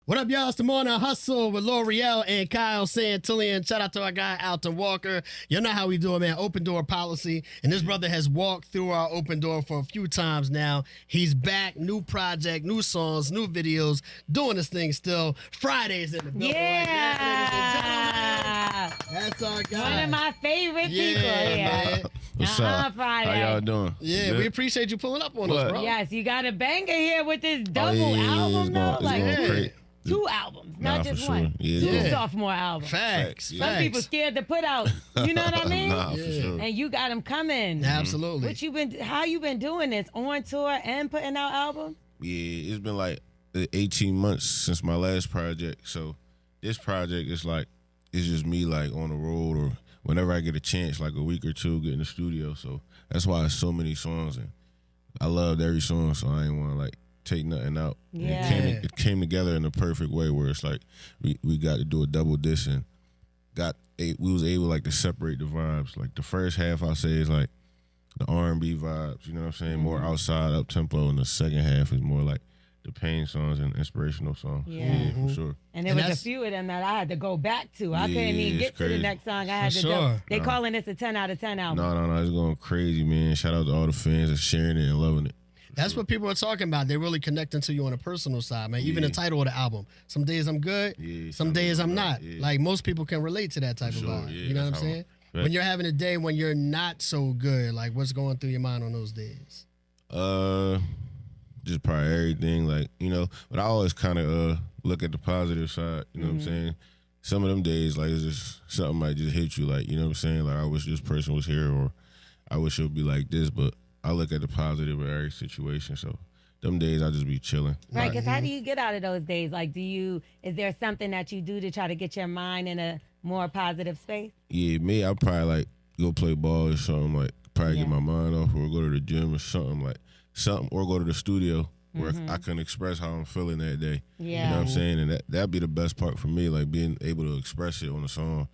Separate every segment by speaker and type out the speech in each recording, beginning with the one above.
Speaker 1: What up, y'all? It's the Morning Hustle with L'Oreal and Kyle Santillian. Shout out to our guy, Alton Walker. You know how we do it, man. Open door policy. And this brother has walked through our open door for a few times now. He's back. New project, new songs, new videos, doing this thing still. Fridays in the building.
Speaker 2: Yeah.
Speaker 1: That's our guy.
Speaker 2: One of my favorite people here.
Speaker 1: Man.
Speaker 3: What's up?
Speaker 2: Friday.
Speaker 3: How y'all doing?
Speaker 1: Yeah,
Speaker 3: Good?
Speaker 1: we appreciate you pulling up on us, bro.
Speaker 2: Yes, you got a banger here with this double album, though.
Speaker 3: Great.
Speaker 2: Two albums, not just
Speaker 3: for
Speaker 2: one.
Speaker 3: Sure. Yeah,
Speaker 2: Two
Speaker 1: yeah.
Speaker 2: sophomore albums.
Speaker 1: Facts.
Speaker 3: Yeah.
Speaker 2: Some people scared to put out. You know what I mean?
Speaker 3: For sure.
Speaker 2: And you got them coming.
Speaker 1: Absolutely.
Speaker 2: How you been doing this? On tour and putting out albums?
Speaker 3: Yeah, it's been like 18 months since my last project. So this project is like, it's just me like on the road or whenever I get a chance, like a week or two, get in the studio. So that's why it's so many songs. And I loved every song, so I ain't want to like take nothing out.
Speaker 2: Yeah.
Speaker 3: It came together in the perfect way where it's like we got to do a double disc and we was able like to separate the vibes. Like the first half I say is like the R&B vibes, you know what I'm saying? More outside, up tempo, and the second half is more like the pain songs and inspirational songs.
Speaker 2: Yeah.
Speaker 3: For sure.
Speaker 2: And there was a few of them that I had to go back to. I couldn't even get to the
Speaker 3: crazy.
Speaker 2: next song. I had
Speaker 1: For
Speaker 2: to go.
Speaker 1: sure.
Speaker 2: They calling this a 10 out of 10 album.
Speaker 3: No, it's going crazy, man. Shout out to all the fans that's sharing it and loving it.
Speaker 1: That's what people are talking about. They're really connecting to you on a personal side, man. Even the title of the album. Some days I'm good, some days I'm not.
Speaker 3: Yeah.
Speaker 1: Like most people can relate to that type of vibe.
Speaker 3: Yeah,
Speaker 1: you know what I'm
Speaker 3: that's how
Speaker 1: saying? When you're having a day when you're not so good, like what's going through your mind on those days?
Speaker 3: Just probably everything, like, you know, but I always kind of look at the positive side, you know what I'm saying? Some of them days, like, it's just something might just hit you, like, you know what I'm saying? Like, I wish this person was here, or I wish it would be like this, but I look at the positive of every situation, so them days I just be chilling.
Speaker 2: Right, because how do you get out of those days? Like, is there something that you do to try to get your mind in a more positive space?
Speaker 3: Yeah, me, I'll probably, like, go play ball or something, like, probably get my mind off, or go to the gym or something, or go to the studio where I can express how I'm feeling that day.
Speaker 2: Yeah.
Speaker 3: You know what I'm saying? And that'd be the best part for me, like, being able to express it on a song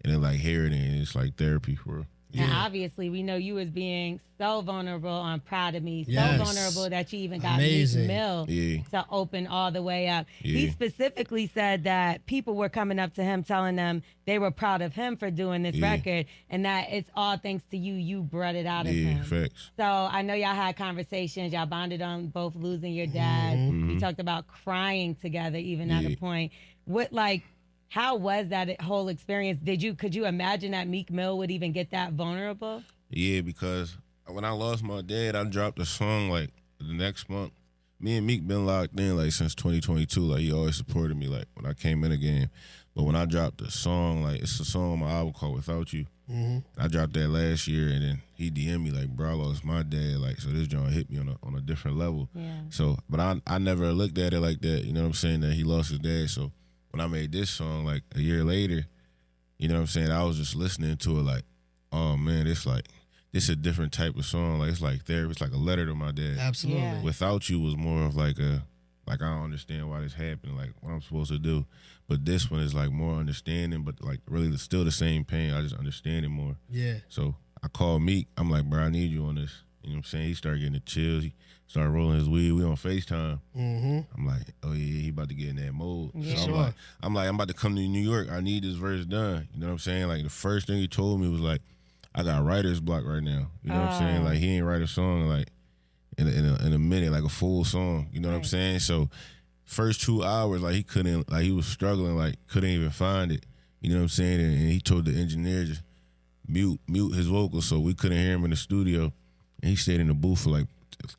Speaker 3: and then, like, hear it, and it's like therapy for real.
Speaker 2: Now, obviously, we know you as being so vulnerable on Proud of Me,
Speaker 1: Yes.
Speaker 2: so vulnerable that you even got
Speaker 1: Amazing.
Speaker 2: Meek Mill to open all the way up. He specifically said that people were coming up to him telling them they were proud of him for doing this record and that it's all thanks to you. You brought it out of him.
Speaker 3: Yeah, facts.
Speaker 2: So I know y'all had conversations. Y'all bonded on both losing your dad. You talked about crying together even at a point. How was that whole experience? Could you imagine that Meek Mill would even get that vulnerable?
Speaker 3: Yeah, because when I lost my dad, I dropped a song like the next month. Me and Meek been locked in like since 2022. Like he always supported me like when I came in again. But when I dropped the song, like it's a song on my album called Without You. I dropped that last year, and then he DM'd me like, "Bro, I lost my dad." Like, so this joint hit me on a different level.
Speaker 2: Yeah.
Speaker 3: So, but I never looked at it like that. You know what I'm saying? That he lost his dad. So when I made this song like a year later, you know what I'm saying? I was just listening to it like, oh man, this a different type of song. Like it's like therapy. It's like a letter to my dad.
Speaker 1: Absolutely.
Speaker 2: Yeah.
Speaker 3: Without You was more of like I don't understand why this happened, like what I'm supposed to do. But this one is like more understanding, but like really still the same pain. I just understand it more.
Speaker 1: Yeah.
Speaker 3: So I called Meek. I'm like, bro, I need you on this. You know what I'm saying? He started getting the chills. He started rolling his weed. We on FaceTime. I'm like, oh yeah, he about to get in that mode.
Speaker 2: Yeah.
Speaker 3: So
Speaker 1: Sure.
Speaker 3: I'm about to come to New York. I need this verse done. You know what I'm saying? Like the first thing he told me was like, I got writer's block right now. You know what I'm saying? Like he ain't write a song like in a minute, like a full song. You know what I'm saying? So first 2 hours, like he couldn't, like he was struggling, like couldn't even find it. You know what I'm saying? And he told the engineer just mute his vocals so we couldn't hear him in the studio. And he stayed in the booth for like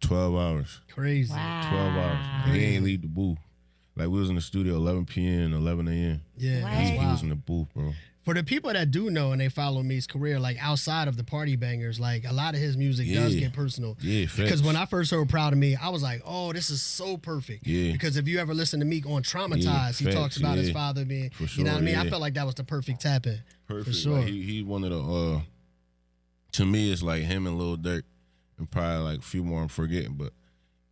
Speaker 3: 12 hours.
Speaker 1: Crazy.
Speaker 2: Wow.
Speaker 3: 12 hours. And he ain't leave the booth. Like we was in the studio 11 p.m., 11 a.m.
Speaker 1: Yeah.
Speaker 2: Wow.
Speaker 1: That's
Speaker 3: He
Speaker 1: wild.
Speaker 3: was in the booth, bro.
Speaker 1: For the people that do know and they follow Meek's career, like outside of the party bangers, like a lot of his music does get personal.
Speaker 3: Yeah, facts.
Speaker 1: Because when I first heard Proud of Me, I was like, oh, this is so perfect.
Speaker 3: Yeah.
Speaker 1: Because if you ever listen to Meek on Traumatized,
Speaker 3: Yeah,
Speaker 1: he
Speaker 3: facts,
Speaker 1: talks about his
Speaker 3: yeah.
Speaker 1: father being,
Speaker 3: For
Speaker 1: you know what I
Speaker 3: sure,
Speaker 1: mean? I
Speaker 3: yeah.
Speaker 1: felt like that was the perfect tap-in.
Speaker 3: Perfect.
Speaker 1: For sure.
Speaker 3: Like, he one of the, to me, it's like him and Lil Durk and probably like a few more I'm forgetting, but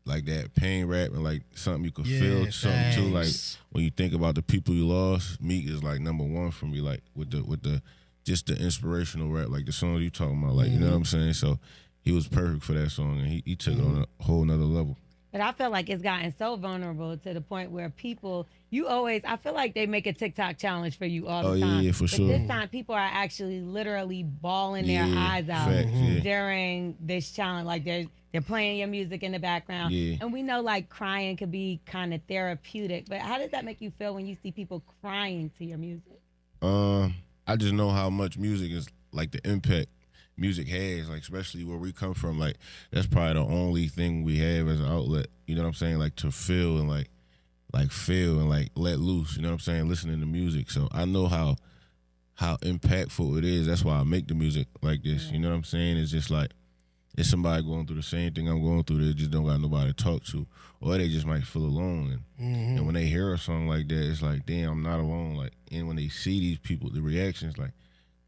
Speaker 3: like that pain rap and like something you could feel something too. Like
Speaker 1: thanks.
Speaker 3: when you think about the people you lost, Meek is like number one for me. Like with the just the inspirational rap, like the songs you talking about, like you know what I'm saying. So he was perfect for that song, and he took it on a whole nother level.
Speaker 2: But I feel like it's gotten so vulnerable to the point where people, I feel like they make a TikTok challenge for you all the time.
Speaker 3: Yeah, for
Speaker 2: but
Speaker 3: sure.
Speaker 2: this time, people are actually literally bawling their eyes out
Speaker 3: facts, yeah.
Speaker 2: during this challenge. Like they're playing your music in the background.
Speaker 3: Yeah.
Speaker 2: And we know like crying could be kind of therapeutic. But how does that make you feel when you see people crying to your music?
Speaker 3: I just know how much music is, like, the impact music has, like, especially where we come from. Like, that's probably the only thing we have as an outlet, you know what I'm saying? Like, to feel and like feel and like let loose, you know what I'm saying? Listening to music. So I know how impactful it is. That's why I make the music like this, you know what I'm saying? It's just like, it's somebody going through the same thing I'm going through. They just don't got nobody to talk to, or they just might feel alone. And when they hear a song like that, it's like, damn, I'm not alone. Like, and when they see these people, the reactions, like,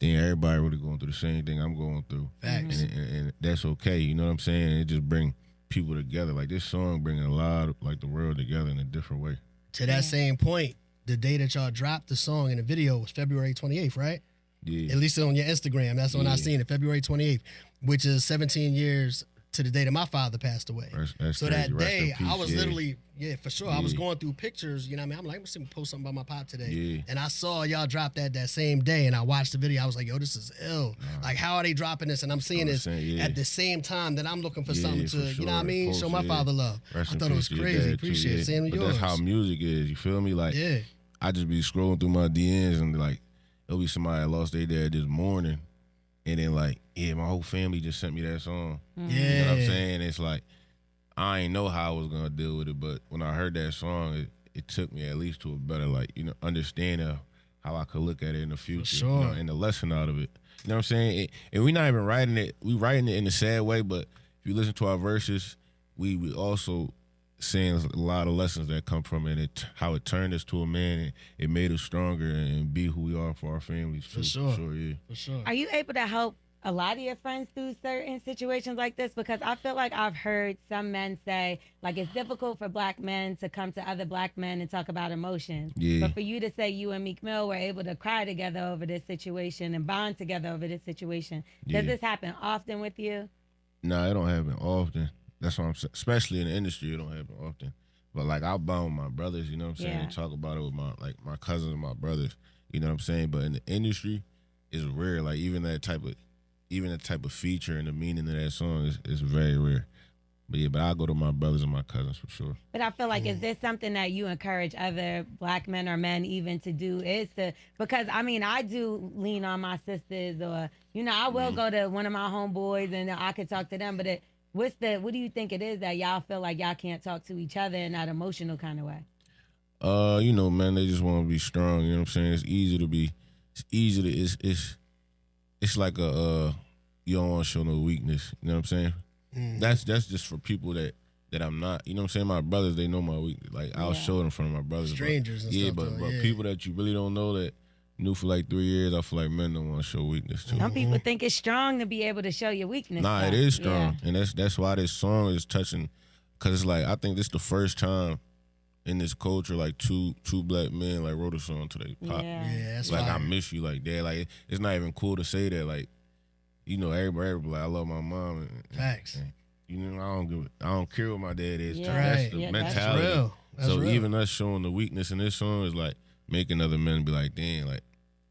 Speaker 3: damn, everybody really going through the same thing I'm going through.
Speaker 1: Facts.
Speaker 3: And that's okay. You know what I'm saying? It just bring people together. Like, this song bringing a lot of, like, the world together in a different way.
Speaker 1: To that same point, the day that y'all dropped the song and the video was February 28th, right?
Speaker 3: Yeah.
Speaker 1: At least on your Instagram. That's when I seen it, February 28th, which is 17 years to the day that my father passed away.
Speaker 3: That's
Speaker 1: so
Speaker 3: crazy.
Speaker 1: that
Speaker 3: Rest in
Speaker 1: day,
Speaker 3: peace,
Speaker 1: I was literally, for sure. I was
Speaker 3: Yeah.
Speaker 1: going through pictures, you know what I mean? I'm like, I'm going to post something about my pop today.
Speaker 3: Yeah.
Speaker 1: And I saw y'all drop that same day, and I watched the video. I was like, yo, this is ill. Like, how are they dropping this? And I'm seeing this at the same time that I'm looking for something to,
Speaker 3: for
Speaker 1: you know what I mean?
Speaker 3: Post,
Speaker 1: Show my father love.
Speaker 3: Rest
Speaker 1: I
Speaker 3: in
Speaker 1: thought it was
Speaker 3: peace to your
Speaker 1: crazy.
Speaker 3: dad, too,
Speaker 1: Appreciate it. Same with
Speaker 3: But
Speaker 1: yours.
Speaker 3: that's how music is, you feel me? Like, I just be scrolling through my DMs and, like, it'll be somebody that lost their dad this morning. And then, like, my whole family just sent me that song.
Speaker 1: Yeah.
Speaker 3: You know what I'm saying? It's like, I ain't know how I was going to deal with it, but when I heard that song, it took me at least to a better, like, you know, understanding how I could look at it in the future.
Speaker 1: For sure.
Speaker 3: You know, and the lesson out of it. You know what I'm saying? And we not even writing it. We writing it in a sad way, but if you listen to our verses, we also saying a lot of lessons that come from it, how it turned us to a man, and it made us stronger and be who we are for our families.
Speaker 1: For sure.
Speaker 3: Yeah.
Speaker 1: For sure.
Speaker 2: Are you able to help a lot of your friends through certain situations like this? Because I feel like I've heard some men say, like, it's difficult for black men to come to other black men and talk about emotions.
Speaker 3: Yeah.
Speaker 2: But for you to say you and Meek Mill were able to cry together over this situation and bond together over this situation, does this happen often with you?
Speaker 3: Nah, it don't happen often. That's what I'm saying. Especially in the industry, it don't happen often. But, like, I'll bond with my brothers, you know what I'm saying, and talk about it with my cousins and my brothers, you know what I'm saying? But in the industry, it's rare. Like, even that type of feature and the meaning of that song is very rare. But I'll go to my brothers and my cousins for sure.
Speaker 2: But I feel like, is this something that you encourage other black men or men even to do? Because, I mean, I do lean on my sisters, or, you know, I will go to one of my homeboys and I could talk to them. But what do you think it is that y'all feel like y'all can't talk to each other in that emotional kind of way?
Speaker 3: You know, man, they just want to be strong. You know what I'm saying? It's like you don't want to show no weakness. You know what I'm saying? That's just for people that I'm not. You know what I'm saying? My brothers, they know my weakness. Like, I'll show it in front of my brothers.
Speaker 1: Strangers and stuff.
Speaker 3: But people that you really don't know that knew for like 3 years, I feel like men don't want to show weakness too.
Speaker 2: Some people think it's strong to be able to show your weakness.
Speaker 3: Nah, it is strong, and that's why this song is touching. Cause it's like, I think this is the first time in this culture, like two black men like wrote a song to their pop.
Speaker 1: Yeah, that's
Speaker 3: like
Speaker 1: fire.
Speaker 3: I miss you, like that. Like, it's not even cool to say that. Like, you know, everybody like, I love my mom.
Speaker 1: Facts.
Speaker 3: And, you know, I don't care what my dad is.
Speaker 2: Yeah.
Speaker 3: That's
Speaker 1: Right.
Speaker 3: the
Speaker 2: Yeah,
Speaker 3: mentality.
Speaker 1: That's real. That's
Speaker 3: so
Speaker 1: real.
Speaker 3: even us showing the weakness in this song is like making other men be like, damn, like,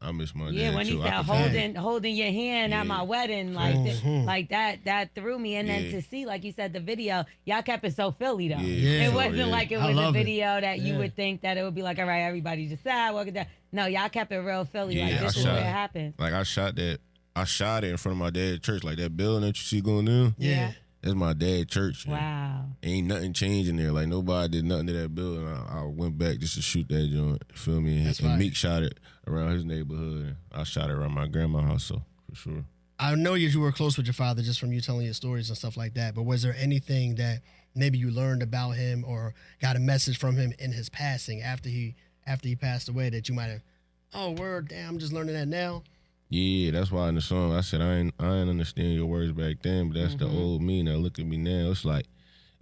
Speaker 3: I miss my dad
Speaker 2: Yeah, when
Speaker 3: too.
Speaker 2: he said holding your hand at my wedding, like like that threw me. And then to see, like you said, the video, y'all kept it so Philly though.
Speaker 1: Yeah,
Speaker 2: It wasn't like it was a video that you
Speaker 1: Yeah.
Speaker 2: would think that it would be like, all right, everybody just sat, walk it down. No, y'all kept it real Philly. Like, this is where it happened.
Speaker 3: Like, I shot it in front of my dad's church. Like, that building that you see going down.
Speaker 1: Yeah.
Speaker 3: That's my dad's church.
Speaker 2: Wow.
Speaker 3: Ain't nothing changing there. Like, nobody did nothing to that building. I went back just to shoot that joint. You feel me? And Meek shot it around his neighborhood. And I shot it around my grandma's house, so for sure.
Speaker 1: I know you were close with your father just from you telling your stories and stuff like that, but was there anything that maybe you learned about him or got a message from him in his passing after he passed away that you might have, oh, word, damn, I'm just learning that now?
Speaker 3: Yeah, that's why in the song I said I ain't understand your words back then, but that's the old me. Now look at me now. It's like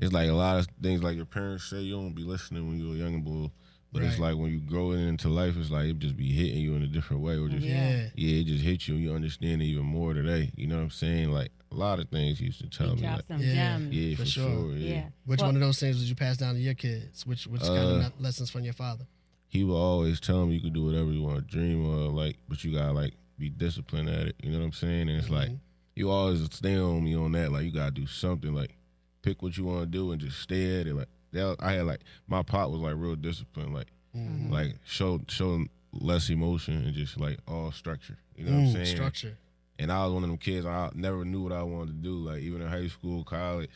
Speaker 3: a lot of things like your parents say you don't be listening when you're a young boy, but it's like when you grow into life, it's like it just be hitting you in a different way, or just it just hits you. You understand it even more today. You know what I'm saying? Like, a lot of things he used to tell me.
Speaker 2: Drop
Speaker 3: Like,
Speaker 2: some
Speaker 1: Yeah.
Speaker 2: gems.
Speaker 3: yeah, for sure.
Speaker 2: Yeah.
Speaker 1: Which
Speaker 2: Well,
Speaker 1: one of those things would you pass down to your kids? Which kind of lessons from your father?
Speaker 3: He would always tell me you can do whatever you want to dream of, like, but you gotta like be disciplined at it. You know what I'm saying? And it's like you always stay on me on that. Like you gotta do something. Like pick what you want to do and just stay at it. Like I had like my pop was like real disciplined. Like like show less emotion and just like all structure. You know what I'm saying?
Speaker 1: Structure.
Speaker 3: And I was one of them kids. I never knew what I wanted to do. Like even in high school, college,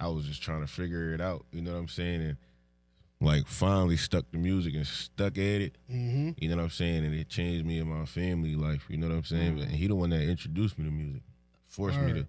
Speaker 3: I was just trying to figure it out. You know what I'm saying? And like finally stuck to music and stuck at it. You know what I'm saying? And it changed me and my family life. You know what I'm saying? And he the one that introduced me to music, forced me to,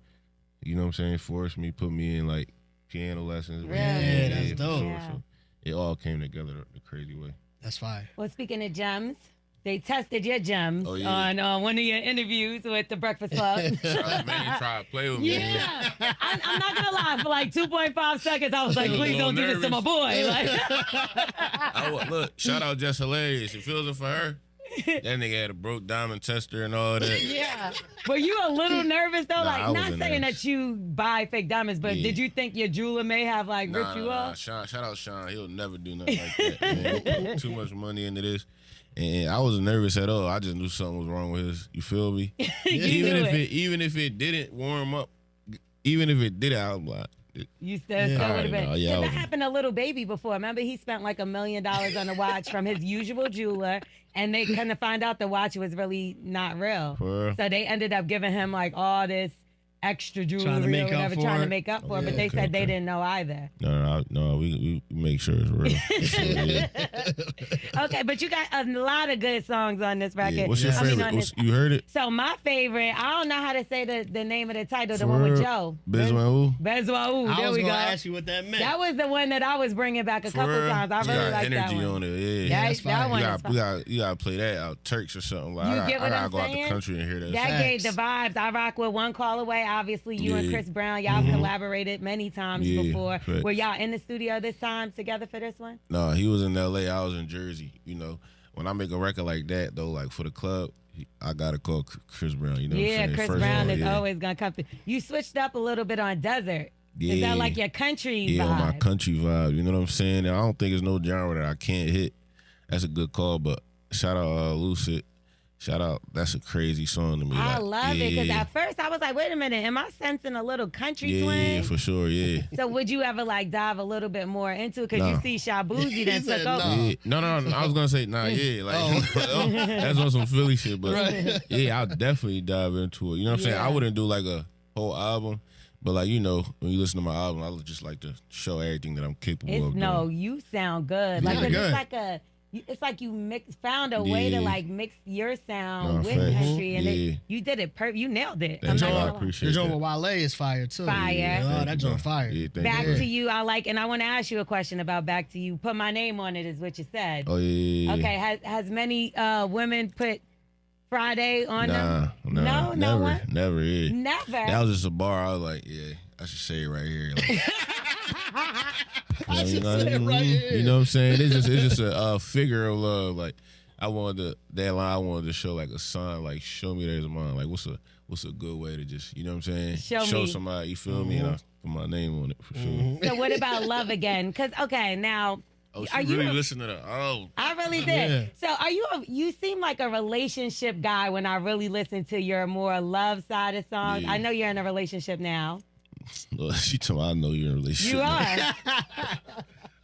Speaker 3: you know what I'm saying? Forced me, put me in like piano lessons.
Speaker 2: Really?
Speaker 1: Yeah, that's dope.
Speaker 2: Yeah.
Speaker 3: So it all came together the crazy way.
Speaker 1: That's fire.
Speaker 2: Well, speaking of gems, they tested your gems
Speaker 3: Oh, yeah.
Speaker 2: on one of your interviews with the Breakfast Club.
Speaker 3: Man, try to play with me.
Speaker 2: Yeah, I'm not gonna lie. For like 2.5 seconds, I was like, "Please don't do this to my boy." Like,
Speaker 3: Look, shout out Just Hilarious. It feels it for her. That nigga had a broke diamond tester and all that.
Speaker 2: yeah. Were you a little nervous though?
Speaker 3: Nah,
Speaker 2: Like,
Speaker 3: I
Speaker 2: not
Speaker 3: wasn't
Speaker 2: saying
Speaker 3: nervous.
Speaker 2: that you buy fake diamonds, but did you think your jeweler may have like ripped you
Speaker 3: Nah,
Speaker 2: off?
Speaker 3: shout out Sean. He'll never do nothing like that. Man. He put too much money into this. And I wasn't nervous at all. I just knew something was wrong with his. You feel me? Even if it didn't warm up, even if it did, I was like,
Speaker 2: You still would have been.
Speaker 3: no, yeah, I
Speaker 2: that
Speaker 3: was-
Speaker 2: happened to Little Baby before. Remember, he spent like $1 million on a watch from his usual jeweler, and they couldn't find out the watch was really not real.
Speaker 3: For real?
Speaker 2: So they ended up giving him like all this extra jewelry
Speaker 1: Trying to
Speaker 2: or
Speaker 1: make up
Speaker 2: whatever,
Speaker 1: for
Speaker 2: trying to
Speaker 1: it.
Speaker 2: make up for it. But
Speaker 3: Yeah,
Speaker 2: they
Speaker 3: okay,
Speaker 2: said they
Speaker 3: okay.
Speaker 2: didn't know either.
Speaker 3: No, we make sure it's real. For sure, yeah.
Speaker 2: Okay, but you got a lot of good songs on this record.
Speaker 3: Yeah. What's your
Speaker 2: I mean,
Speaker 3: favorite?
Speaker 2: on this-
Speaker 3: You heard it?
Speaker 2: So my favorite, I don't know how to say the name of the title, the
Speaker 3: For
Speaker 2: one with
Speaker 3: real?
Speaker 2: Joe.
Speaker 3: Bezwan
Speaker 2: Bezwaou.
Speaker 1: I
Speaker 2: There
Speaker 1: was
Speaker 2: we
Speaker 1: gonna
Speaker 2: go.
Speaker 1: ask you what that meant.
Speaker 2: That was the one that I was bringing back a couple times. I
Speaker 3: You
Speaker 2: really
Speaker 3: got
Speaker 2: like that
Speaker 3: energy
Speaker 2: one.
Speaker 3: on it.
Speaker 2: That,
Speaker 1: that's fire.
Speaker 2: that one is fire.
Speaker 3: You gotta play that out Turks or something. Like,
Speaker 2: You
Speaker 3: I
Speaker 2: get what
Speaker 3: gotta
Speaker 2: I'm
Speaker 3: go out
Speaker 2: saying?
Speaker 3: the country and hear that.
Speaker 2: That
Speaker 3: shit.
Speaker 2: gave the vibes. I rock with One Call Away. Obviously, you and
Speaker 3: Yeah.
Speaker 2: Chris Brown, y'all collaborated many times
Speaker 3: Yeah,
Speaker 2: before.
Speaker 3: facts.
Speaker 2: Were y'all in the studio this time together for this one?
Speaker 3: No, he was in LA. I was in Jersey. You know, when I make a record like that though, like for the club, I gotta call Chris Brown. You know what I'm
Speaker 2: Yeah,
Speaker 3: saying?
Speaker 2: Chris
Speaker 3: First
Speaker 2: Brown
Speaker 3: of all,
Speaker 2: is
Speaker 3: yeah.
Speaker 2: always gonna come through. You switched up a little bit on Desert. Is
Speaker 3: Yeah.
Speaker 2: that like your country
Speaker 3: Yeah,
Speaker 2: vibe?
Speaker 3: my country vibe. You know what I'm saying? And I don't think it's no genre that I can't hit. That's a good call, but shout out Lucid. Shout out. That's a crazy song to me.
Speaker 2: I
Speaker 3: like,
Speaker 2: love it because
Speaker 3: yeah.
Speaker 2: at first I was like, wait a minute, am I sensing a little country
Speaker 3: Yeah,
Speaker 2: twang?
Speaker 3: for sure, yeah.
Speaker 2: So would you ever like dive a little bit more into it? Because
Speaker 3: No.
Speaker 2: you see Shabuzi then
Speaker 1: He said
Speaker 2: took over.
Speaker 1: no.
Speaker 3: Yeah. No, I was gonna say, nah, yeah, like that's on some Philly shit, but yeah, I'll definitely dive into it. You know what I'm saying?
Speaker 2: Yeah.
Speaker 3: I wouldn't do like a whole album, but like when you listen to my album, I would just like to show everything that I'm capable of.
Speaker 2: No,
Speaker 3: doing.
Speaker 2: you sound good. Like 'cause
Speaker 1: good.
Speaker 2: it's like you found a way to
Speaker 3: Yeah.
Speaker 2: like mix your sound
Speaker 3: No,
Speaker 2: with
Speaker 3: facts.
Speaker 2: country, and
Speaker 3: Yeah.
Speaker 2: you did it. You nailed it.
Speaker 3: Thank
Speaker 2: I'm
Speaker 3: you.
Speaker 2: not
Speaker 3: I
Speaker 2: gonna lie.
Speaker 3: appreciate
Speaker 1: The
Speaker 3: that.
Speaker 1: joint with Wale is fire too.
Speaker 2: Fire.
Speaker 3: Yeah,
Speaker 1: Oh,
Speaker 3: thank
Speaker 1: that
Speaker 3: you,
Speaker 1: joint
Speaker 3: bro.
Speaker 1: fire.
Speaker 3: Yeah, thank
Speaker 2: Back
Speaker 3: you.
Speaker 2: to you, I like, and I want to ask you a question about Back to You. Put my name on it, is what you said.
Speaker 3: Oh yeah.
Speaker 2: Okay, has many women put Fridayy on them?
Speaker 3: Nah,
Speaker 2: No
Speaker 3: never,
Speaker 2: one?
Speaker 3: never. Yeah.
Speaker 2: Never.
Speaker 3: That was just a bar. I was like, yeah, I should say it right here. Like,
Speaker 1: I should
Speaker 3: know,
Speaker 1: say it right here.
Speaker 3: You know what I'm saying? It's just a figure of love. Like I wanted to show like a sign, like show me there's mine. Like what's a good way to just, you know what I'm saying?
Speaker 2: Show me.
Speaker 3: somebody, you feel me? And I put my name on it for sure.
Speaker 2: So what about Love Again? Because okay, now
Speaker 3: Oh, she
Speaker 2: Are you
Speaker 3: really
Speaker 2: a-
Speaker 3: listened to that? Oh,
Speaker 2: I really did.
Speaker 1: Yeah.
Speaker 2: So are you seem like a relationship guy when I really listen to your more love side of songs.
Speaker 3: Yeah.
Speaker 2: I know you're in a relationship now.
Speaker 3: well, she told me I know you're in a relationship.
Speaker 2: You
Speaker 3: now.
Speaker 2: are.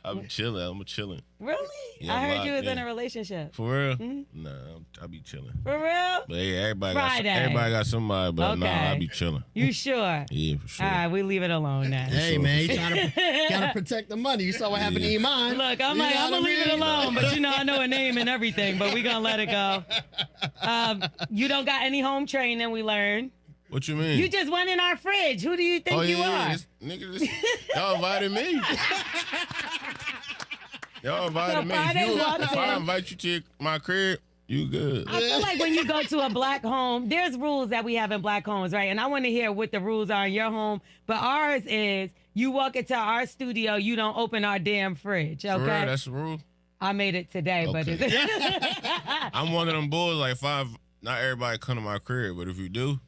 Speaker 3: I'm chilling.
Speaker 2: Really?
Speaker 3: Yeah,
Speaker 2: I
Speaker 3: I'm
Speaker 2: heard
Speaker 3: locked
Speaker 2: you was in
Speaker 3: in.
Speaker 2: a relationship.
Speaker 3: For real?
Speaker 2: Mm-hmm.
Speaker 3: Nah, I be chilling.
Speaker 2: For real?
Speaker 3: But yeah,
Speaker 2: Friday.
Speaker 3: everybody got somebody, but nah,
Speaker 2: Okay.
Speaker 3: I be chilling.
Speaker 2: You sure?
Speaker 3: Yeah, for sure.
Speaker 2: All right, we leave it alone now.
Speaker 1: Hey
Speaker 3: sure,
Speaker 1: man,
Speaker 3: for
Speaker 1: you trying to gotta protect the money. You saw what happened to Iman.
Speaker 2: Look, I'm
Speaker 1: You
Speaker 2: like,
Speaker 1: know
Speaker 2: I'm
Speaker 1: what
Speaker 2: gonna
Speaker 1: I
Speaker 2: leave it
Speaker 1: mean?
Speaker 2: alone, but you know, I know a name and everything, but we gonna let it go. You don't got any home training, we learned.
Speaker 3: What you mean?
Speaker 2: You just went in our fridge. Who do you think you are?
Speaker 3: Y'all invited me. Y'all invited me.
Speaker 2: Friday walked
Speaker 3: If I
Speaker 2: in.
Speaker 3: invite you to my crib, you good.
Speaker 2: I feel like when you go to a black home, there's rules that we have in black homes, right? And I want to hear what the rules are in your home. But ours is you walk into our studio, you don't open our damn fridge,
Speaker 3: For real,
Speaker 2: okay?
Speaker 3: that's the rule.
Speaker 2: I made it today, but
Speaker 3: Okay.
Speaker 2: it's
Speaker 3: I'm one of them boys. Like not everybody come to my crib, but if you do,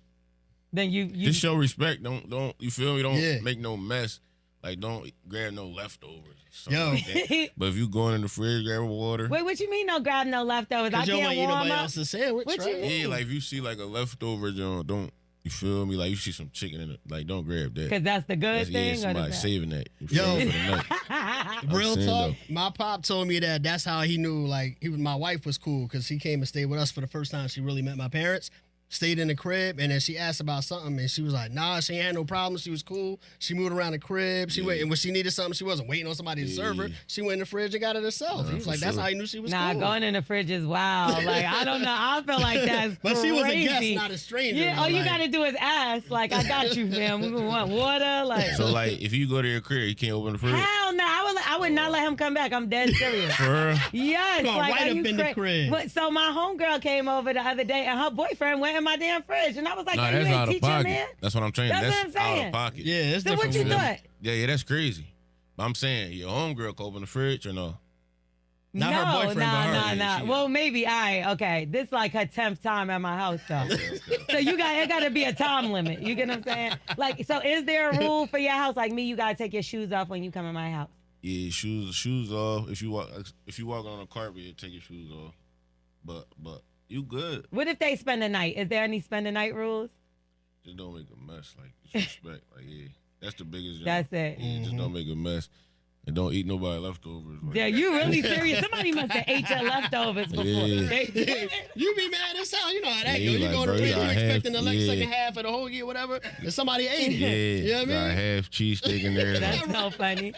Speaker 2: then you
Speaker 3: just show respect. Don't you feel me? Don't
Speaker 1: Yeah.
Speaker 3: make no mess. Like don't grab no leftovers.
Speaker 1: Yo.
Speaker 3: Like that. But if you going in the fridge, grab water.
Speaker 2: Wait, what you mean? No grab no leftovers? I
Speaker 1: Cause you don't want
Speaker 2: can't
Speaker 1: to eat
Speaker 2: warm
Speaker 1: nobody
Speaker 2: up.
Speaker 1: else's sandwich,
Speaker 2: What you
Speaker 1: right?
Speaker 2: mean?
Speaker 3: Yeah, like if you see like a leftover, don't you feel me? Like you see some chicken in it, like don't grab that.
Speaker 2: Because that's the good
Speaker 3: That's, yeah,
Speaker 2: thing. Or
Speaker 3: somebody
Speaker 2: the
Speaker 3: saving that. You
Speaker 1: Yo.
Speaker 3: feel me, for the night.
Speaker 1: Real
Speaker 3: saying,
Speaker 1: talk.
Speaker 3: though.
Speaker 1: My pop told me that's how he knew. Like my wife was cool because he came and stayed with us for the first time she really met my parents. Stayed in the crib, and then she asked about something, and she was like, "Nah, she ain't had no problem. She was cool. She moved around the crib. She went, and when she needed something, she wasn't waiting on somebody to serve her. She went in the fridge and got it herself."
Speaker 3: Nah,
Speaker 1: He was
Speaker 3: for
Speaker 1: like, "That's
Speaker 3: sure.
Speaker 1: how he knew she was
Speaker 2: Nah,
Speaker 1: cool."
Speaker 2: going in the fridge is wild. Like, I don't know. I feel like that's
Speaker 1: But
Speaker 2: crazy.
Speaker 1: she was a guest, not a stranger.
Speaker 2: Yeah,
Speaker 1: though,
Speaker 2: all you
Speaker 1: like-
Speaker 2: got to do is ask. Like, I got you, fam. We want water. Like,
Speaker 3: So like if you go to your crib, you can't open the fridge.
Speaker 2: hell no. I would not let him come back. I'm dead serious.
Speaker 3: For real?
Speaker 2: Yes,
Speaker 1: Come on,
Speaker 2: like,
Speaker 1: right
Speaker 2: are
Speaker 1: up
Speaker 2: you
Speaker 1: in the crib.
Speaker 2: But, so my homegirl came over the other day, and her boyfriend went in my damn fridge, and I was like,
Speaker 3: Nah,
Speaker 2: "Yo, you
Speaker 3: that's
Speaker 2: ain't
Speaker 3: out of
Speaker 2: teach your
Speaker 3: pocket.
Speaker 2: man."
Speaker 3: That's what I'm saying.
Speaker 2: That's what I'm
Speaker 3: out
Speaker 2: saying.
Speaker 3: of pocket.
Speaker 1: Yeah, it's
Speaker 2: So
Speaker 1: different.
Speaker 2: what you
Speaker 1: for them.
Speaker 2: thought?
Speaker 3: Yeah, that's crazy. But I'm saying your homegirl can open the fridge or no?
Speaker 1: Not her boyfriend, but her.
Speaker 2: Nah.
Speaker 3: Yeah, she-
Speaker 2: Well, maybe okay. This like her 10th time at my house, though. So it got to be a time limit. You get what I'm saying? Like, so is there a rule for your house? Like me, you got to take your shoes off when you come in my house.
Speaker 3: Yeah, shoes off. If you walk on a carpet, you take your shoes off. But you good.
Speaker 2: What if they spend the night? Is there any spend the night rules?
Speaker 3: Just don't make a mess. Like just respect. Like yeah, that's the biggest.
Speaker 2: That's it.
Speaker 3: Yeah, just don't make a mess. And don't eat nobody leftovers. Like,
Speaker 2: Yeah, you really serious? Somebody must have ate your leftovers before.
Speaker 3: Yeah.
Speaker 1: You be mad as hell. You know how that
Speaker 3: Yeah,
Speaker 1: go. You
Speaker 3: like,
Speaker 1: go to
Speaker 3: bro,
Speaker 1: the
Speaker 3: you
Speaker 1: fridge, you
Speaker 3: got
Speaker 1: expecting the
Speaker 3: half- yeah.
Speaker 1: second half of the whole year, whatever, and somebody ate it.
Speaker 3: Yeah,
Speaker 1: You know what I
Speaker 3: got
Speaker 1: mean?
Speaker 3: half cheesesteak in there.
Speaker 2: That's
Speaker 3: Like,
Speaker 2: so funny.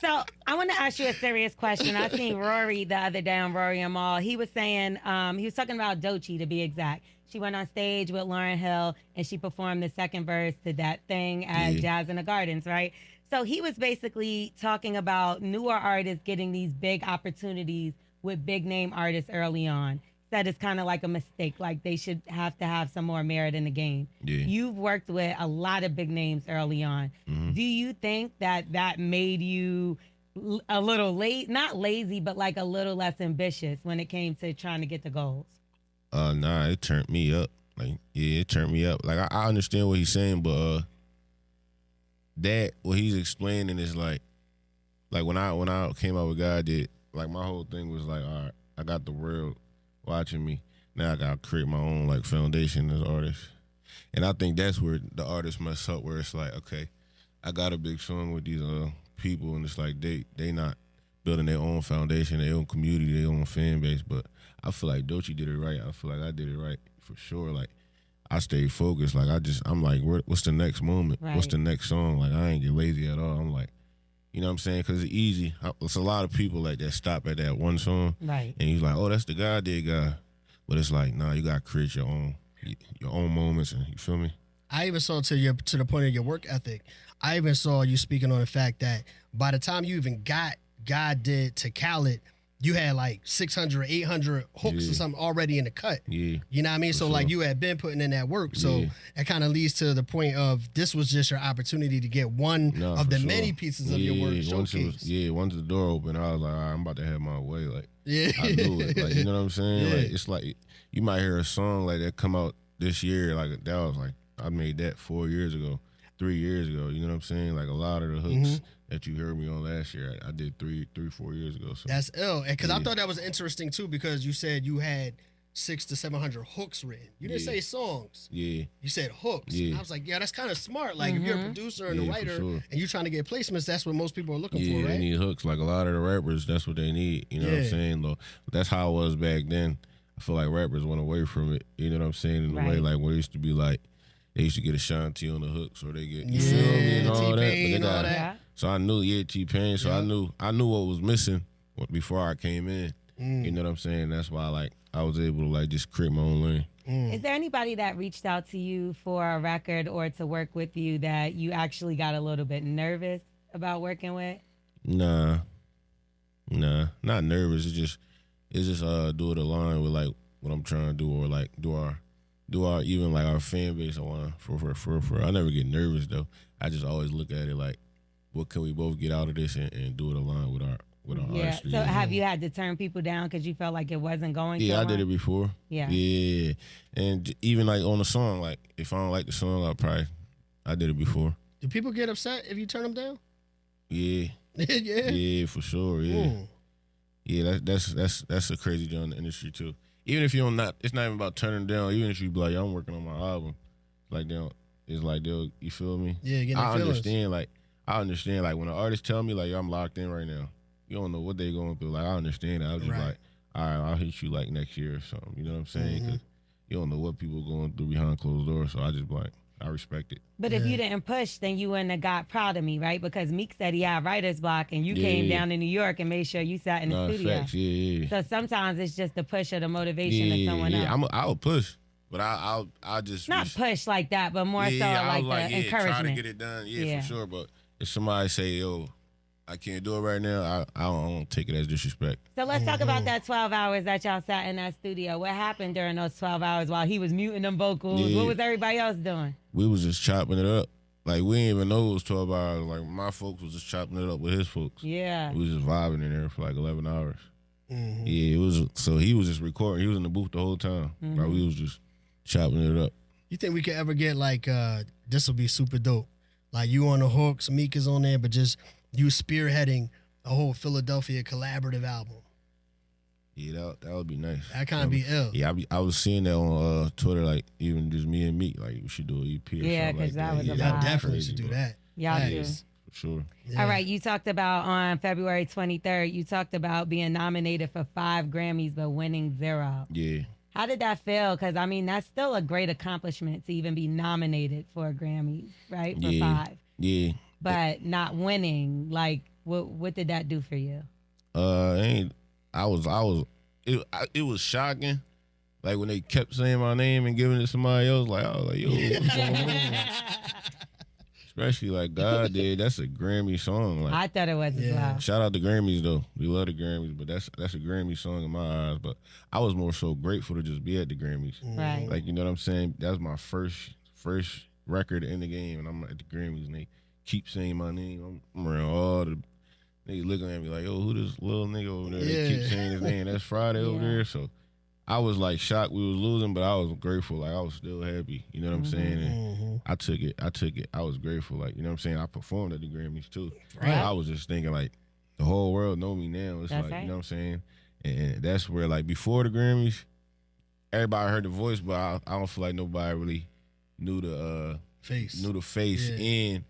Speaker 2: So I want to ask you a serious question. I seen Rory the other day on Rory and Mal. He was saying, he was talking about Doechii to be exact. She went on stage with Lauryn Hill and she performed the second verse to That Thing at
Speaker 3: Yeah.
Speaker 2: Jazz in the Gardens, right? So he was basically talking about newer artists getting these big opportunities with big name artists early on. Said it's kind of like a mistake, like they should have to have some more merit in the game.
Speaker 3: Yeah.
Speaker 2: You've worked with a lot of big names early on.
Speaker 3: Mhm.
Speaker 2: Do you think that made you a little late, not lazy, but like a little less ambitious when it came to trying to get the goals?
Speaker 3: Nah, it turned me up. Like, yeah, it turned me up. Like, I understand what he's saying, but that what he's explaining is like when I came out with God did, like my whole thing was like, all right, I got the world watching me. Now I gotta create my own like foundation as an artist. And I think that's where the artists mess up, where it's like, okay, I got a big song with these people, and it's like they not building their own foundation, their own community, their own fan base. But I feel like Doechii did it right. I feel like I did it right for sure. Like I stayed focused. Like I'm like, what's the next moment?
Speaker 2: Right.
Speaker 3: What's the next song? Like I ain't get lazy at all. I'm like, you know what I'm saying? Because it's easy. It's a lot of people like that stop at that one song,
Speaker 2: Right.
Speaker 3: and he's like, oh, that's the God did guy. But it's like, nah, you gotta create your own moments, and you feel me?
Speaker 1: I even saw to the point of your work ethic. I even saw you speaking on the fact that by the time you even got God did to Khaled, you had like 600 or 800 hooks
Speaker 3: Yeah.
Speaker 1: or something already in the cut.
Speaker 3: Yeah.
Speaker 1: You know what I mean?
Speaker 3: For
Speaker 1: So like
Speaker 3: sure.
Speaker 1: you had been putting in that work. So
Speaker 3: Yeah.
Speaker 1: that kind of leads to the point of this was just your opportunity to get one
Speaker 3: Nah,
Speaker 1: of
Speaker 3: for
Speaker 1: the
Speaker 3: sure.
Speaker 1: many pieces of your work
Speaker 3: once
Speaker 1: showcased.
Speaker 3: once the door opened, I was like, all right, I'm about to have my way. Like
Speaker 1: Yeah.
Speaker 3: I knew it. Like, you know what I'm saying?
Speaker 1: Yeah.
Speaker 3: Like it's like you might hear a song like that come out this year. Like that was like I made that 4 years ago, 3 years ago. You know what I'm saying? Like a lot of the hooks
Speaker 1: Mhm.
Speaker 3: that you heard me on last year, I did 4 years ago. So
Speaker 1: That's ill. Because I
Speaker 3: Yeah.
Speaker 1: thought that was interesting too, because you said you had 600 to 700 hooks written. You didn't
Speaker 3: Yeah.
Speaker 1: say songs.
Speaker 3: yeah,
Speaker 1: You said hooks.
Speaker 3: Yeah.
Speaker 1: And I was like, yeah, that's kind of smart. Like if you're a producer and a
Speaker 3: Yeah, for
Speaker 1: writer
Speaker 3: sure.
Speaker 1: and you're trying to get placements, that's what most people are looking
Speaker 3: yeah,
Speaker 1: for,
Speaker 3: they
Speaker 1: right?
Speaker 3: need hooks. Like a lot of the rappers, that's what they need. You know what
Speaker 1: Yeah.
Speaker 3: I'm saying? Though that's how it was back then. I feel like rappers went away from it. You know what I'm saying? In a way,
Speaker 2: Right.
Speaker 3: like where it used to be like they used to get Ashanti on the hooks, or they get you
Speaker 1: Yeah,
Speaker 3: feel me and all that. But
Speaker 1: T-Pain,
Speaker 3: they
Speaker 1: all
Speaker 3: got
Speaker 1: that.
Speaker 2: Yeah.
Speaker 3: so I knew T-Pain. So
Speaker 1: Yeah.
Speaker 3: I knew what was missing before I came in.
Speaker 1: Mm.
Speaker 3: You know what I'm saying? That's why like I was able to like just create my own lane.
Speaker 2: Is there anybody that reached out to you for a record or to work with you that you actually got a little bit nervous about working with?
Speaker 3: Nah, not nervous. It's just do it align with like what I'm trying to do, or like do our even like our fan base align for. I never get nervous though. I just always look at it like, what can we both get out of this and do it align with with an
Speaker 2: Yeah.
Speaker 3: artistry.
Speaker 2: So have you had to turn people down because you felt like it wasn't going?
Speaker 3: Yeah,
Speaker 2: so
Speaker 3: I did
Speaker 2: well?
Speaker 3: it before.
Speaker 2: Yeah.
Speaker 3: Yeah, and even like on the song, like if I don't like the song, I did it before.
Speaker 1: Do people get upset if you turn them down?
Speaker 3: Yeah,
Speaker 1: Yeah.
Speaker 3: yeah, for sure. Yeah,
Speaker 1: Ooh.
Speaker 3: yeah. That's a crazy job in the industry too. Even if you don't not, it's not even about turning down. Even if you be like, I'm working on my album, like they'll, you feel me?
Speaker 1: Yeah, getting
Speaker 3: I
Speaker 1: feelings.
Speaker 3: understand. Like when an artist tell me like, yo, I'm locked in right now. You don't know what they going through. Like I understand that. I was just
Speaker 1: Right.
Speaker 3: like, all right, I'll hit you like next year or something. You know what I'm saying? Because you don't know what people going through behind closed doors. So I just like, I respect it.
Speaker 2: But if you didn't push, then you wouldn't have got Proud of Me, right? Because Meek said he had writer's block, and you came down to New York and made sure you sat in the studio.
Speaker 3: Facts, yeah.
Speaker 2: So sometimes it's just the push or the motivation of someone else.
Speaker 3: I'll push, but I'll just
Speaker 2: Not push like that, but more so
Speaker 3: I
Speaker 2: like
Speaker 3: was
Speaker 2: the encouragement.
Speaker 3: try to get it done, for sure. But if somebody say, yo, I can't do it right now, I don't take it as disrespect.
Speaker 2: So let's talk about that 12 hours that y'all sat in that studio. What happened during those 12 hours while he was muting them vocals?
Speaker 3: Yeah.
Speaker 2: What was everybody else doing?
Speaker 3: We was just chopping it up. Like, we didn't even know it was 12 hours. Like, my folks was just chopping it up with his folks.
Speaker 2: Yeah.
Speaker 3: We was just vibing in there for like 11 hours.
Speaker 1: Mm-hmm.
Speaker 3: Yeah, it was. So he was just recording. He was in the booth the whole time. Like, we was just chopping it up.
Speaker 1: You think we could ever get like this will be super dope? Like you on the hooks, Meek is on there, but just you spearheading a whole Philadelphia collaborative album.
Speaker 3: Yeah, that would be nice.
Speaker 1: That kind of be ill.
Speaker 3: Yeah, I was seeing that on Twitter, like even just me and Meek, like we should do an EP or
Speaker 2: Yeah,
Speaker 3: something like
Speaker 2: 'cause that was a
Speaker 1: Y'all
Speaker 2: vibe.
Speaker 1: definitely
Speaker 3: Crazy,
Speaker 1: should do
Speaker 3: bro.
Speaker 1: that.
Speaker 2: Y'all do.
Speaker 1: Nice.
Speaker 3: For sure.
Speaker 1: Yeah.
Speaker 2: All right, you talked about on February 23rd, you talked about being nominated for 5 Grammys but winning 0.
Speaker 3: Yeah.
Speaker 2: How did that feel? Because, I mean, that's still a great accomplishment to even be nominated for a Grammy, right? For 5.
Speaker 3: Yeah.
Speaker 2: But not winning, like, what did that do for you?
Speaker 3: It was shocking. Like when they kept saying my name and giving it to somebody else, like I was like, yo, what's going on? Especially like God did. That's a Grammy song. Like
Speaker 2: I thought it was as well.
Speaker 3: shout out to Grammys though. We love the Grammys, but that's a Grammy song in my eyes. But I was more so grateful to just be at the Grammys.
Speaker 2: Right.
Speaker 3: Like, you know what I'm saying? That was my first record in the game, and I'm at the Grammys, and they keep saying my name. I'm around all the niggas looking at me like, yo, who this little nigga over there? They keep saying his name. That's Friday over there. So I was like shocked we was losing, but I was grateful. Like I was still happy. You know what I'm saying? And I took it. I was grateful. Like, you know what I'm saying? I performed at the Grammys too.
Speaker 1: Right.
Speaker 3: I was just thinking like the whole world know me now. It's
Speaker 2: That's
Speaker 3: like,
Speaker 2: right.
Speaker 3: you know what I'm saying? And that's where like before the Grammys, everybody heard the voice, but I don't feel like nobody really knew the face. And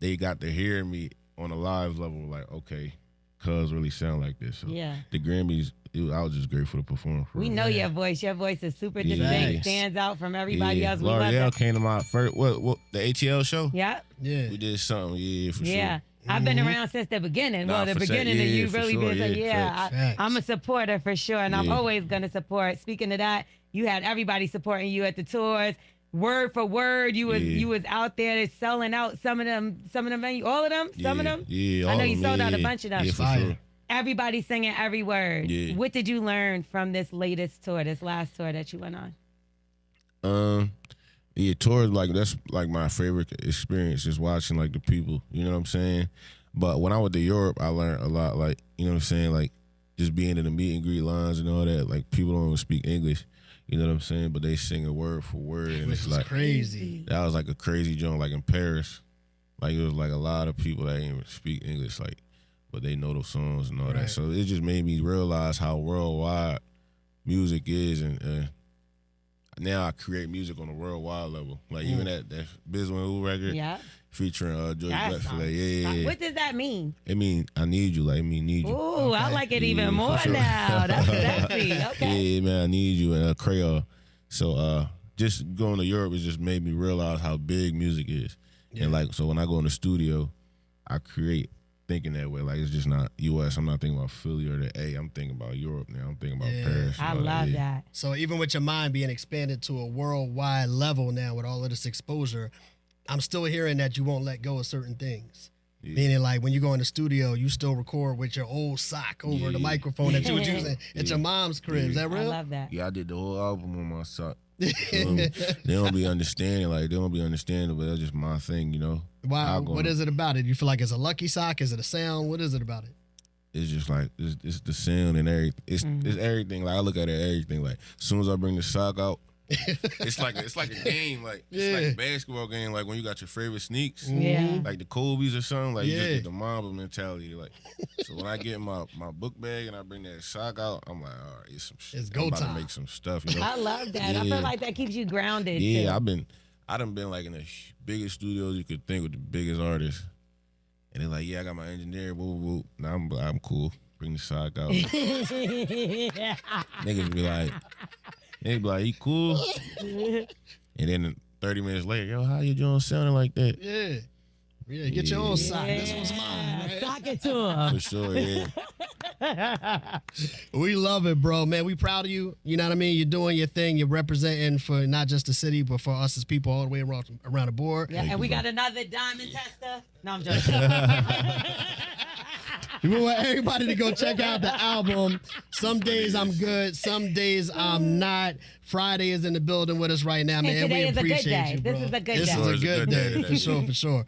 Speaker 3: they got to hear me on a live level, like, okay, cuz really sound like this. So the Grammys, I was just grateful to perform for
Speaker 2: We
Speaker 3: them.
Speaker 2: know your voice. Your voice is super
Speaker 3: Yeah.
Speaker 2: distinct,
Speaker 1: Nice.
Speaker 2: stands out from everybody else. We love
Speaker 3: L'Oreal
Speaker 2: it.
Speaker 3: came to my first, what the ATL show?
Speaker 2: Yep.
Speaker 1: Yeah.
Speaker 3: We did something, for
Speaker 2: Yeah.
Speaker 3: sure.
Speaker 2: I've been around since the beginning.
Speaker 3: Nah,
Speaker 2: Well, the
Speaker 3: for
Speaker 2: beginning
Speaker 3: sure.
Speaker 2: of
Speaker 3: Yeah,
Speaker 2: you
Speaker 3: for
Speaker 2: really
Speaker 3: sure.
Speaker 2: been so,
Speaker 3: Yeah,
Speaker 1: facts.
Speaker 2: I'm a supporter for sure, and I'm
Speaker 3: Yeah.
Speaker 2: always gonna support. Speaking of that, you had everybody supporting you at the tours. Word for word, you was out there selling out some of them venues, all of them, some of them.
Speaker 3: Yeah,
Speaker 2: I know
Speaker 3: all
Speaker 2: you
Speaker 3: of them,
Speaker 2: sold out a
Speaker 3: yeah.
Speaker 2: bunch of them.
Speaker 3: Yeah, for
Speaker 1: Fire.
Speaker 3: sure.
Speaker 2: Everybody singing every word.
Speaker 3: Yeah.
Speaker 2: What did you learn from this latest tour, this last tour that you went on?
Speaker 3: Yeah, tours, like that's like my favorite experience, just watching like the people, you know what I'm saying? But when I went to Europe, I learned a lot, like, you know what I'm saying, like just being in the meet and greet lines and all that. Like people don't even speak English, you know what I'm saying? But they sing it word for word, and
Speaker 1: Which
Speaker 3: it's
Speaker 1: is
Speaker 3: like
Speaker 1: crazy.
Speaker 3: that was like a crazy joint. Like in Paris, like it was like a lot of people that didn't even speak English, like, but they know those songs and all
Speaker 1: Right.
Speaker 3: that. So it just made me realize how worldwide music is, and now I create music on a worldwide level. Like even that Biz Who record
Speaker 2: Yeah.
Speaker 3: featuring Joy
Speaker 2: That
Speaker 3: Blackfilet.
Speaker 2: song.
Speaker 3: Yeah.
Speaker 2: What does that mean?
Speaker 3: It mean I need you. Like it mean need you.
Speaker 2: Ooh, I
Speaker 1: Okay.
Speaker 2: like it
Speaker 3: Yeah,
Speaker 2: even
Speaker 3: for
Speaker 2: more
Speaker 3: sure.
Speaker 2: now. That's sexy. Okay.
Speaker 3: Yeah, man, I need you and Creole. So just going to Europe has just made me realize how big music is. And like, so when I go in the studio, I create thinking that way. Like it's just not US. I'm not thinking about Philly or the A. I'm thinking about Europe now. I'm thinking about Paris.
Speaker 2: I
Speaker 3: and all
Speaker 2: love
Speaker 3: yeah.
Speaker 2: that.
Speaker 1: So even with your mind being expanded to a worldwide level now with all of this exposure, I'm still hearing that you won't let go of certain things.
Speaker 3: Yeah.
Speaker 1: Meaning like when you go in the studio, you still record with your old sock over the microphone that you was using at your mom's crib. Is that
Speaker 2: I
Speaker 1: real?
Speaker 2: love that.
Speaker 3: Yeah, I did the whole album on my sock. They don't be understanding, like they don't be understanding, but that's just my thing, you know.
Speaker 1: Wow. What is it about it? You feel like it's a lucky sock? Is it a sound? What is it about it?
Speaker 3: it's just like it's the sound and everything. It's everything. Like I look at it, everything. Like as soon as I bring the sock out, it's like a game. Like it's like a basketball game. Like when you got your favorite sneaks, like the Kobe's or something. Like you just get the Mamba mentality. Like so when I get my book bag and I bring that sock out, I'm like, all right, it's
Speaker 1: go
Speaker 3: I'm about
Speaker 1: time.
Speaker 3: to make some stuff. You know?
Speaker 2: I love that. I feel like that keeps you grounded.
Speaker 3: Yeah,
Speaker 2: too.
Speaker 3: I done been like in the biggest studios you could think with the biggest artists. And they're like, yeah, I got my engineer, woo, woo. Nah, I'm cool. Bring the sock out. Niggas be like, he cool? And then 30 minutes later, yo, how you doing sounding like that?
Speaker 1: Yeah. Yeah, get your own sock. This one's mine. Right?
Speaker 2: Sock it to him.
Speaker 3: For sure, yeah.
Speaker 1: We love it, bro. Man, we proud of you. You know what I mean? You're doing your thing. You're representing for not just the city, but for us as people all the way around the board.
Speaker 2: Yeah, and we got another diamond tester. No, I'm joking.
Speaker 1: We want everybody to go check out the album. Some days I'm good, some days I'm not. Friday is in the building with us right now, man.
Speaker 2: And today
Speaker 1: we
Speaker 2: is a good
Speaker 1: appreciate
Speaker 2: day.
Speaker 1: you, bro.
Speaker 2: This is a good
Speaker 1: This
Speaker 2: day.
Speaker 1: is a good day,
Speaker 3: today.
Speaker 1: for sure, for sure.